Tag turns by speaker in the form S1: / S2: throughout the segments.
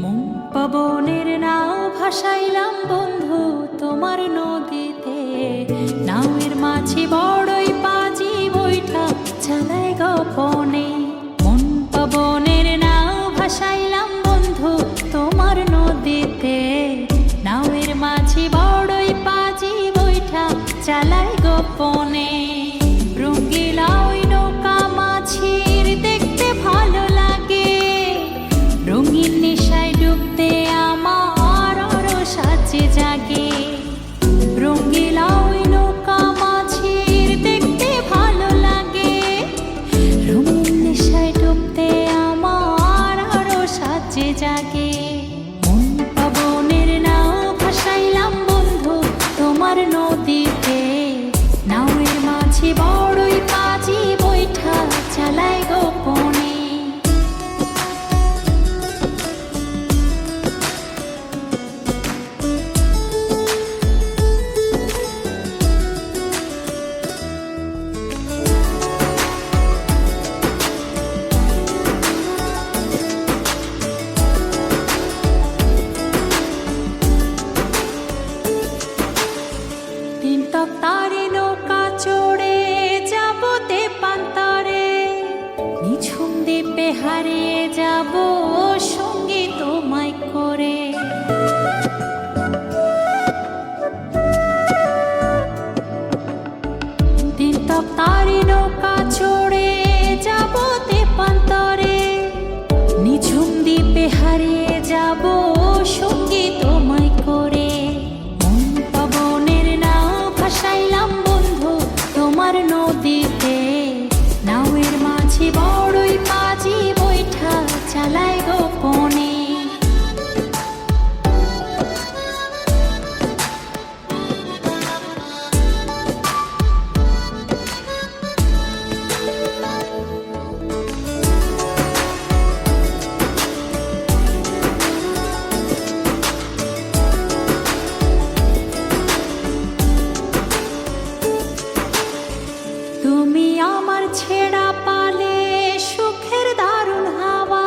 S1: মন পবনের নাও ভাসাইলাম বন্ধু তোমার নদীতে। নাওয়ের মাঝি বড়ই পাজি বৈঠা চালাই গোপনে। মন পবনের নাও ভাসাইলাম বন্ধু তোমার নদীতে। নাওয়ের মাঝি বড়ই পাজি বৈঠা চালাই গোপনে। রঙ্গিলা ওই নৌকা মাছির দেখতে ভালো লাগে। রঙিন নেশায় ডুবতে আমার আরো সাজে জাগে। রঙ্গিলা ওই নৌকা মাছির দেখতে ভালো লাগে। রঙিন নেশায় ডুবতে আমার আরো সাজে জাগে। মন পবনের নাও ভাসাইলাম বন্ধু তোমার নদীতে। নাওয়ের মাঝি বড়ই পাজি বৈঠা চালাই গোপনে। তারে নৌকা চড়ে যাব তেপান্তরে। নিঝুম দ্বীপে হারিয়ে যাব সঙ্গী তোমায় করে। তারে নৌকা চড়ে যাব তেপান্তরে। নিঝুম দ্বীপে হারিয়ে যাব সঙ্গী তোমায় করে। ভাসাইলাম বন্ধু তোমার নদীতে। নাওয়ের মাঝি বড়ই পাজি বৈঠা চালাই গোপনে। তুমি আমার ছেড়া পালে সুখের দারুণ হাওয়া।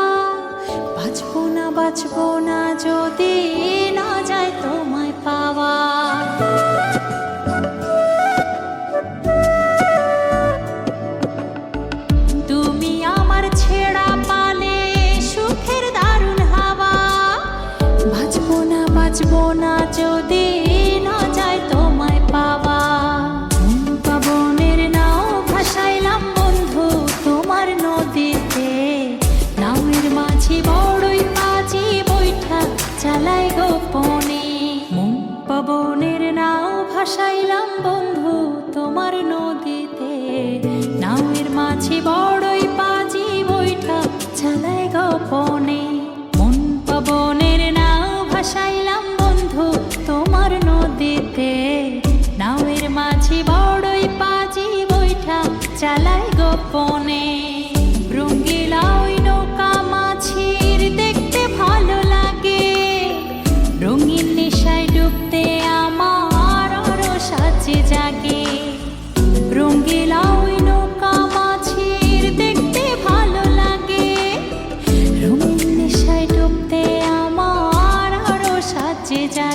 S1: বাঁচবো না যদি না যায় তোমায় পাওয়া। তুমি আমার ছেড়া পালে সুখের দারুণ হাওয়া। বাঁচবো না যদি না যায় তোমায় পাওয়া। ভাসাইলাম বন্ধু তোমার নদীতে। নাওয়ের মাঝি বড়ই পাজি বৈঠা চালাই গোপনে। মন পবনের নাও ভাসাইলাম বন্ধু তোমার নদীতে। নাওয়ের মাঝি বড়ই পাজি বৈঠা চালাই গোপনে। মন পবনের নাও ভাসাইলাম বন্ধু তোমার নদীতে। নাওয়ের মাঝি বড়ই পাজি বৈঠা চালাই গোপনে। রঙ্গিলা ওই নৌকা মাছির দেখতে ভালো লাগে। রঙিন নেশায় ডুবতে আমার আরো সাজে জাগে। রঙ্গিলা ওই নৌকা মাছির দেখতে ভালো লাগে। রঙিন নেশায় ডুবতে আমার আরো সাজে জাগে।